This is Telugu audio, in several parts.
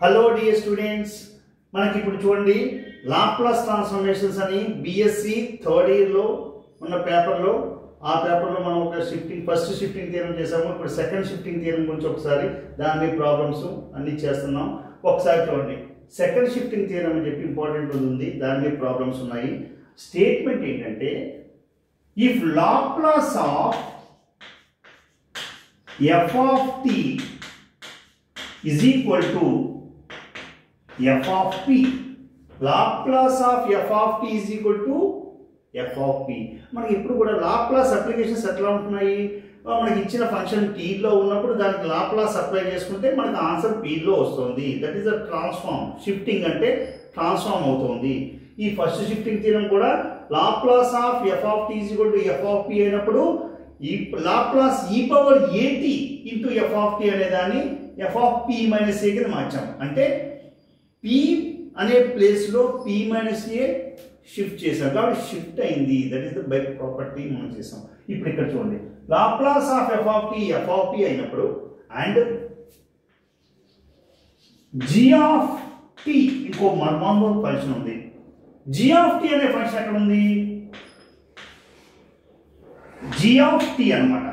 హలో డియర్ స్టూడెంట్స్, మనకి ఇప్పుడు చూడండి లాప్లాస్ ట్రాన్స్ఫర్మేషన్స్ అని బిఎస్సి థర్డ్ ఇయర్లో ఉన్న పేపర్లో మనం ఒక ఫస్ట్ షిఫ్టింగ్ థియరం చేసాము. ఇప్పుడు సెకండ్ షిఫ్టింగ్ థియరం గురించి ఒకసారి దాని ప్రాబ్లమ్స్ అన్ని చేస్తున్నాం. ఒకసారి చూడండి, సెకండ్ షిఫ్టింగ్ థియరం అని చెప్పి ఇంపార్టెంట్ ఉంది, దాని మీద ప్రాబ్లమ్స్ ఉన్నాయి. స్టేట్మెంట్ ఏంటంటే, if Laplace of f of t is equal to f of p, Laplace of f of t is equal to f of p. మనకి ఇప్పుడు కూడా లాప్లాస్ అప్లికేషన్స్ ఎట్లా ఉంటున్నాయి, మనకి ఇచ్చిన ఫంక్షన్ t లో ఉన్నప్పుడు దానికి లాప్లాస్ అప్లై చేసుకుంటే మనకి ఆన్సర్ p లో వస్తుంది. That is the transform. Shifting అంటే ట్రాన్స్ఫార్మ్ అవుతుంది. ఈ ఫస్ట్ షిఫ్టింగ్ థియరం కూడా Laplace of f of t is equal to f of p అయినప్పుడు ఈ Laplace e power at into f of t అనే దాన్ని f of p minus a కింద మార్చాం. అంటే p అనే ప్లేస్ లో p మైనస్ a షిఫ్ట్ చేసాం కాబట్టి షిఫ్ట్ అయింది. That is the by property మనం చేసాం. ఇప్పుడు ఇక్కడ చూడండి, Laplace of f of t అయినప్పుడు అండ్ g of t ఇంకో మర్మంలో ఫంక్షన్ ఉంది. g of t అనే ఫంక్షన్ ఎక్కడ ఉంది, g of t అన్నమాట.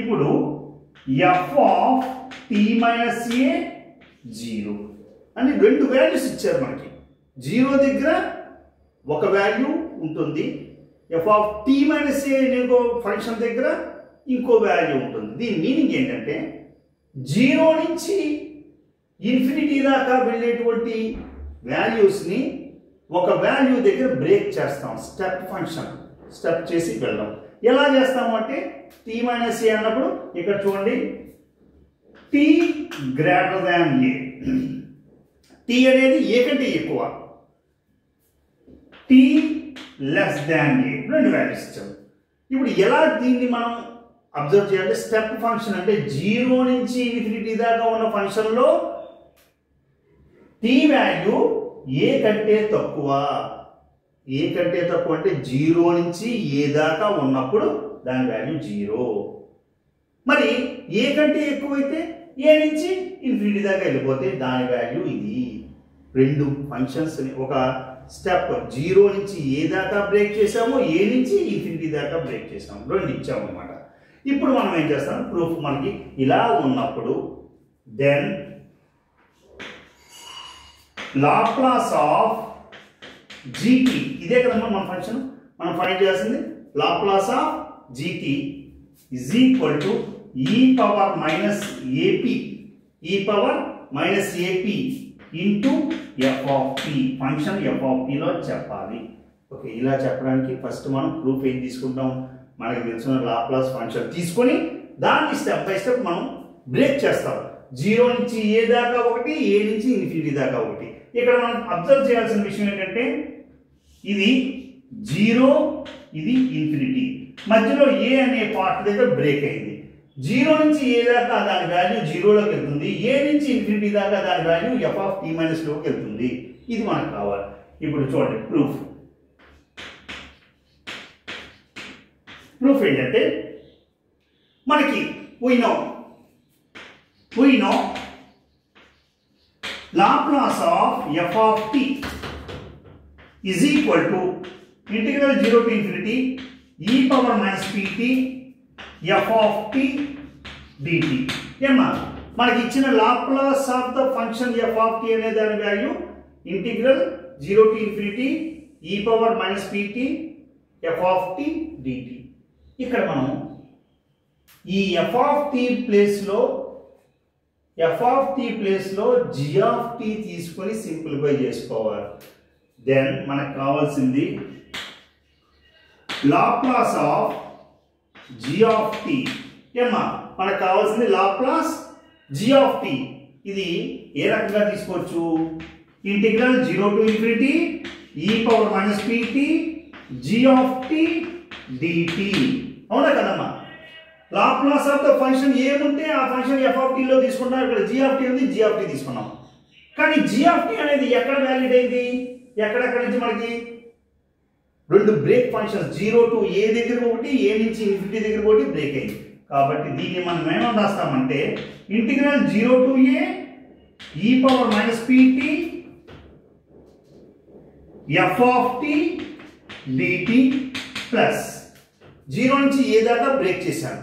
ఇప్పుడు f of t minus a 0 అని రెండు వాల్యూస్ ఇచ్చారు మనకి. 0 దగ్గర ఒక వాల్యూ ఉంటుంది, f of t minus a ఇంకో ఫంక్షన్ దగ్గర ఇంకో వాల్యూ ఉంటుంది. దీని మీనింగ్ ఏంటంటే 0 నుంచి ఇన్ఫినిటీ దాకా వెళ్ళేటువంటి వాల్యూస్ని ఒక వాల్యూ దగ్గర బ్రేక్ చేస్తాం. స్టెప్ చేసి వెళ్ళాం. ఎలా చేస్తాము అంటే t మైనస్ a అన్నప్పుడు ఇక్కడ చూడండి, t greater than a, t అనేది a కంటే ఎక్కువ, t లెస్ దాన్ a, రెండు వాల్యూస్ ఇచ్చాము. ఇప్పుడు ఎలా దీన్ని మనం అబ్జర్వ్ చేయాలంటే, స్టెప్ ఫంక్షన్ అంటే 0 నుంచి ఇన్ఫినిటీ దాకా ఉన్న ఫంక్షన్లో t వాల్యూ a కంటే తక్కువ. ఏ కంటే తక్కువ అంటే 0 నుంచి a దాకా ఉన్నప్పుడు దాని వాల్యూ 0. మరి ఏ కంటే ఎక్కువైతే a నుంచి ఇన్ఫినిటీ దాకా వెళ్ళిపోతే దాని వాల్యూ ఇది. రెండు ఫంక్షన్స్ ఒక స్టెప్ 0 నుంచి a దాకా బ్రేక్ చేసాము, a నుంచి ఇన్ఫినిటీ దాకా బ్రేక్ చేసాము, రెండు ఇచ్చాము అన్నమాట. ఇప్పుడు మనం ఏం చేస్తాం, ప్రూఫ్ మనకి ఇలా ఉన్నప్పుడు దెన్ లాప్లాస్ ఆఫ్ gt, ఇదే కదమ్మా మన ఫంక్షన్, మనం ఫైండ్ చేయాల్సింది. Laplace of gt is equal to e power minus ap into f of p. Function f of p లో చెప్పాలి. ఓకే, ఇలా చెప్పడానికి ఫస్ట్ మనం ప్రూఫ్ ఏం తీసుకుంటాం, మనకి తెలిసిన లాప్లాస్ ఫంక్షన్ తీసుకొని దాన్ని స్టెప్ బై స్టెప్ మనం బ్రేక్ చేస్తాం. 0 నుంచి a దాకా ఒకటి, a నుంచి ఇన్ఫినిటీ దాకా ఒకటి. ఇక్కడ మనం అబ్జర్వ్ చేయాల్సిన విషయం ఏంటంటే, ఇది 0, ఇది ఇన్ఫినిటీ, మధ్యలో a అనే పార్ట్ దగ్గర బ్రేక్ అయింది. 0 నుంచి a దాకా దాని వాల్యూ 0లోకి వెళ్తుంది, a నుంచి ఇన్ఫినిటీ దాకా దాని value f of t minus లోకి వెళ్తుంది. ఇది మనకు కావాలి. ఇప్పుడు చూడండి, ప్రూఫ్ ఏంటంటే, మనకి we know Laplace of f of t is equal to integral 0 to infinity e power minus pt f of t dt. ఏమా మనకి ఇచ్చిన Laplace of the function f of t అనే దాని value integral 0 to infinity e power minus pt f of t dt. ఇక్కడ మనం ఈ f of t ప్లేస్ లో g of t తీసుకొని సింప్లిఫై చేసుకోవాలి. దెన్ మనకు కావాల్సింది Laplace of g of t. ఏమా మనకు కావాల్సింది లాప్లాస్ g of t. ఇది ఏ రకంగా తీసుకోవచ్చు, integral 0 to infinity e power minus pt g of t dt. అవునా కదమ్మా? లాప్లాస్ ఆఫ్ ద ఫంక్షన్ ఏముంటే ఆ ఫంక్షన్ f of t లో తీసుకుంటాం. ఇక్కడ g of t ఉంది, g of t తీసుకున్నాం. కానీ g of t అనేది ఎక్కడ వ్యాలిడ్ అయింది, ఎక్కడెక్కడ నుంచి మనకి రెండు బ్రేక్ ఫంక్షన్స్ 0 to a దగ్గర ఒకటి, a నుంచి ఇన్ఫినిటీ దగ్గర ఒకటి బ్రేక్ అయింది. కాబట్టి దీన్ని మనం ఏమని రాస్తామంటే integral 0 to a e power minus pt f of t dt plus 0 నుంచి a దాకా బ్రేక్ చేశాను.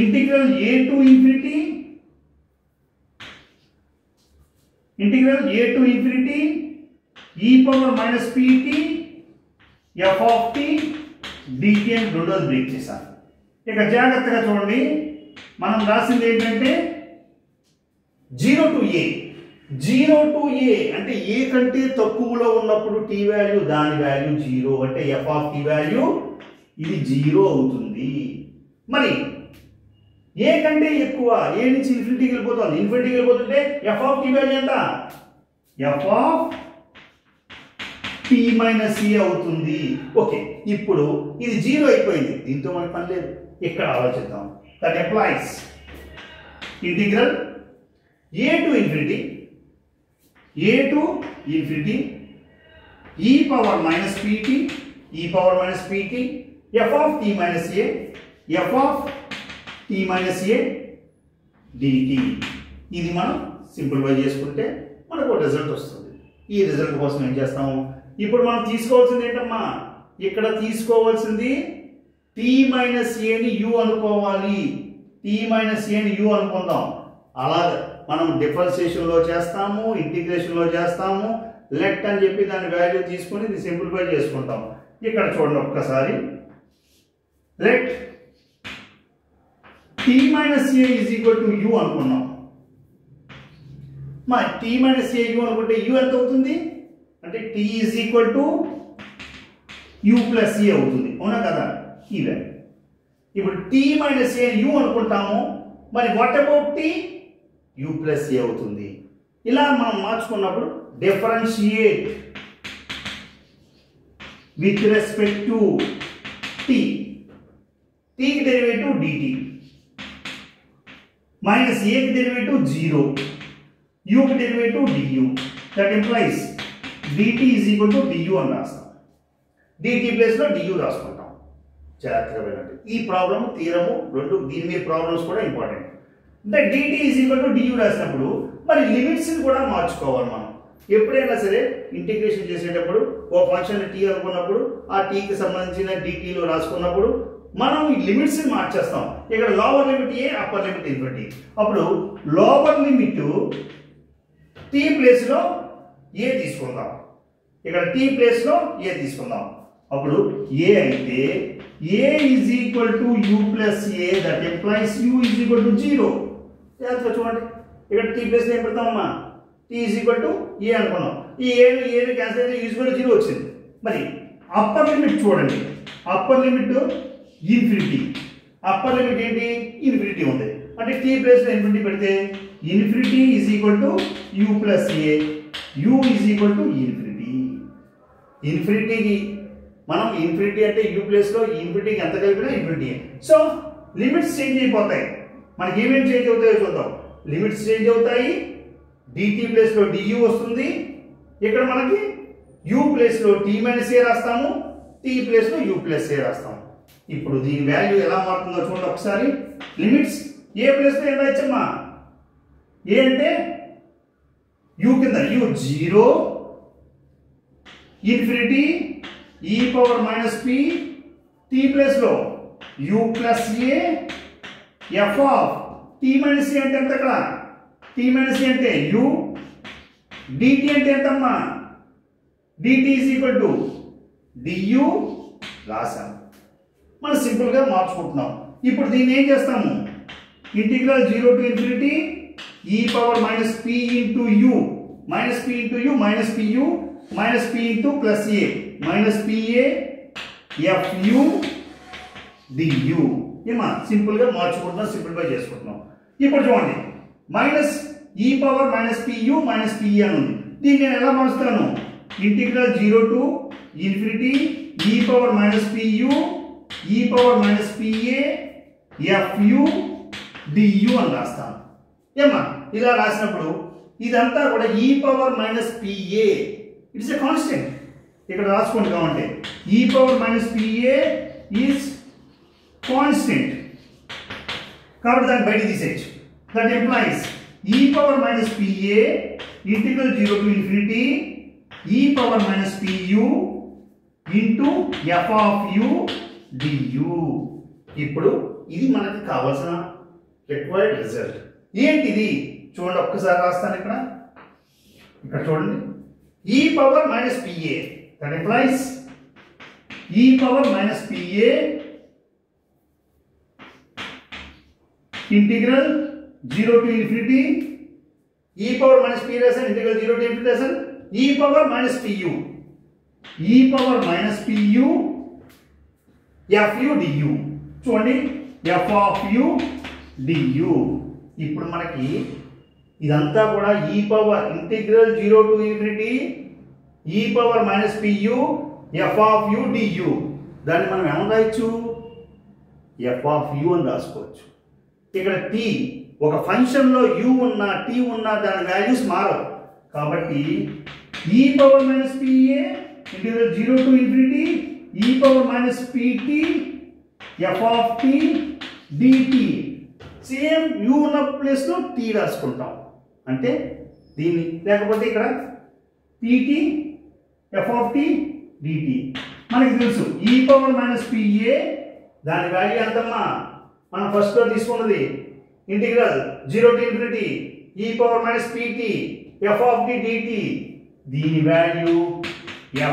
Integral a to infinity e power minus pt f of t dt అని రెండోది బ్రేక్ చేశాను. ఇక జాగ్రత్తగా చూడండి, మనం రాసింది ఏంటంటే 0 to a అంటే a కంటే తక్కువలో ఉన్నప్పుడు t వాల్యూ దాని వాల్యూ 0 అంటే f of t వాల్యూ ఇది 0 అవుతుంది. మరి a కంటే ఎక్కువ a నుంచి ఇన్ఫినిటీకి వెళ్ళిపోతుంటే f of t వాల్యూ ఎంత? f of t minus a అవుతుంది. ఓకే, ఇప్పుడు ఇది 0 అయిపోయింది, దీంతో మనకి పని లేదు. ఇక్కడ ఆలోచిద్దాం. That employees integral a to infinity e power minus pt f of t minus a dt. ఇది మనం సింప్లిఫై చేసుకుంటే మనకు ఒక రిజల్ట్ వస్తుంది. ఈ రిజల్ట్ కోసం ఏం చేస్తాము? ఇప్పుడు మనం తీసుకోవాల్సింది ఏంటమ్మా? ఇక్కడ తీసుకోవాల్సింది t minus a ని u అనుకోవాలి. t minus a ని u అనుకుందాం. అలాగే మనం డిఫరెన్షియేషన్ లో చేస్తాము, ఇంటిగ్రేషన్ లో చేస్తాము. లెట్ అని చెప్పి దాని వాల్యూ తీసుకొని ఇది సింప్లిఫై చేసుకుంటాం. ఇక్కడ చూడండి ఒక్కసారి, let t minus a is equal to u అనుకున్నాం. మా t minus a u అనుకుంటే u ఎంత అవుతుంది అంటే t is equal to u plus a అవుతుంది, అవునా కదా? ఈ వాల్యూ ఇప్పుడు t minus a u అనుకుంటాము. మరి what about t? u plus a అవుతుంది. ఇలా మనం మార్చుకున్నప్పుడు differentiate with respect to t కి డెరివేటివ్ dt మైనస్ a కి డెరివేటివ్ 0, u కి derivative du. That implies dt is equal to du అని రాస్తాం. dt ప్లేస్ లో du రాసుకుంటాం. జాగ్రత్తగా వినండి, ఈ ప్రాబ్లం థియరము రెండు, దీని మీద ప్రాబ్లమ్స్ కూడా ఇంపార్టెంట్. అంటే dt is equal to du రాసినప్పుడు మరి లిమిట్స్ కూడా మార్చుకోవాలి. మనం ఎప్పుడైనా సరే ఇంటిగ్రేషన్ చేసేటప్పుడు ఓ ఫంక్షన్ t అనుకున్నప్పుడు ఆ t కి సంబంధించిన dt లో రాసుకున్నప్పుడు మనం ఈ లిమిట్స్ ని మార్చేస్తాం. ఇక్కడ లోవర్ లిమిట్ ఏ, అప్పర్ లిమిట్ ఇన్ఫినిటీ. అప్పుడు లోవర్ లిమిట్ t ప్లేస్ లో a తీసుకుందాం. ఇక్కడ t ప్లేస్ లో a తీసుకుందాం. అప్పుడు a అయితే a is equal to u plus a, that implies u is equal to 0. జాగ్రత్తగా చూడండి, ఇక్కడ t ప్లేస్ లో ఏం పెడతామమ్మా? t is equal to a అనుకున్నాం. ఈ a ని క్యాన్సిల్ అయితే u is equal to 0 వచ్చింది. మరి అప్పర్ లిమిట్ చూడండి, upper limit infinity. Upper limit ఏంటి? ఇన్ఫినిటీ ఉంది. అంటే t ప్లేస్ లో ఇన్ఫినిటీ పెడితే infinity is equal to u plus a, u is equal to infinity. ఇన్ఫినిటీకి మనం ఇన్ఫినిటీ అంటే u ప్లేస్ లో ఇన్ఫినిటీకి ఎంత కలిపినా ఇన్ఫినిటీ. సో లిమిట్స్ చేంజ్ అయిపోతాయి. మనకి ఏమేమి చేంజ్ అవుతాయో చూద్దాం. లిమిట్స్ చేంజ్ అవుతాయి, dt ప్లేస్ లో du వస్తుంది. ఇక్కడ మనకి u ప్లేస్ లో t minus a రాస్తాము, t ప్లేస్ లో u plus a రాస్తాము. ఇప్పుడు దీని వాల్యూ ఎలా మారుతుందో చూడండి ఒకసారి. లిమిట్స్ a ప్లేస్ లో ఎంత ఇచ్చమ్మా? a అంటే u కింద u 0 infinity e power minus p, t place లో u plus a f of t minus a అంటే ఎంత? ఇక్కడ t minus a అంటే u, dt అంటే ఎంతమ్మా? dt is equal to du రాసాం. మనం సింపుల్ గా మార్చుకుంటున్నాం. ఇప్పుడు దీన్ని ఏం చేస్తాము? Integral 0 to infinity e power minus p into u minus p into u minus pu minus p into plus a minus pa fu du. ఏమా సింపుల్ గా మార్చుకుంటున్నాం, సింప్లిఫై చేసుకుంటున్నాం. ఇప్పుడు చూడండి, minus e power minus pu minus pe అని ఉంది. దీన్ని నేను ఎలా మారుస్తాను? Integral 0 to infinity e power minus pu e power minus pa fu du అని రాస్తాను. ఏమా ఇలా రాసినప్పుడు ఇదంతా కూడా e power minus pa, it's a constant. ఇక్కడ రాసుకోండి కావంటే e power minus pa is constant, కాబట్టి దాన్ని బయట తీసేయచ్చు. That implies e power minus pa integral 0 to infinity e power minus pu into f of u du. ఇప్పుడు ఇది మనకి కావాల్సిన రిక్వైర్డ్ రిజల్ట్. ఏంటిది చూడండి, ఒక్కసారి రాస్తాను ఇక్కడ చూడండి. e power minus pa, that implies e power minus pa integral 0 to infinity e power minus p integral 0 to infinity e power minus pu fu du. చూడండి f of u du. ఇప్పుడు మనకి ఇదంతా కూడా e power integral 0 to infinity e power minus pu f of u du. దాన్ని మనం ఏమని రాయొచ్చు, f of u అని రాసుకోవచ్చు. ఇక్కడ t ఒక ఫంక్షన్ లో u ఉన్నా t ఉన్నా దాని వాల్యూస్ మారవు. కాబట్టి e power minus pa integral 0 to infinity e power minus pt f of t dt. Same u ఉన్న ప్లేస్ లో t రాసుకుంటాం. అంటే దీన్ని, లేకపోతే ఇక్కడ pt f of t dt. మనకి తెలుసు e power minus pa దాని వాల్యూ ఎంతమ్మా, మనం ఫస్ట్ లో తీసుకున్నది integral 0 to infinity e power minus pt f of t dt. దీని వాల్యూ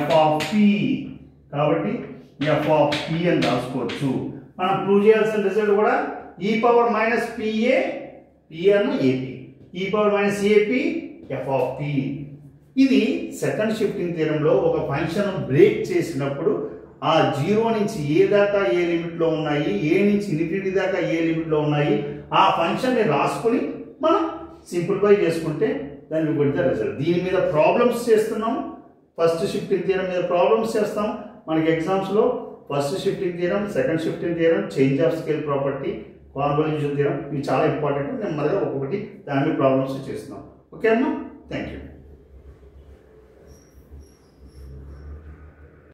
f of p. కాబట్టి f of p అని రాసుకోవచ్చు. మనం ప్రూవ్ చేయాల్సిన రిజల్ట్ కూడా e power minus pa p అన్న ap e power minus ap f of t. ఇది సెకండ్ షిఫ్టింగ్ థియరంలో ఒక ఫంక్షన్ బ్రేక్ చేసినప్పుడు ఆ 0 నుంచి ఏ దాకా ఏ లిమిట్ లో ఉన్నాయి, ఏ నుంచి ఇన్ఫినిటీ దాకా ఏ లిమిట్ లో ఉన్నాయి, ఆ ఫంక్షన్ ని రాసుకుని మనం సింప్లిఫై చేసుకుంటే దాన్ని పెడితే రిజల్ట్. దీని మీద ప్రాబ్లమ్స్ చేస్తున్నాం. ఫస్ట్ షిఫ్టింగ్ థియరం మీద ప్రాబ్లమ్స్ చేస్తాం. మనకి ఎగ్జామ్స్ లో first shifting theorem, second shifting theorem, change of scale property, convolution theorem, ఇవి చాలా ఇంపార్టెంట్. నెమ్మదిగా ఒక్కొక్కటి దాని మీద ప్రాబ్లమ్స్ చేస్తున్నాం. ఓకే అమ్మా, థ్యాంక్ యూ.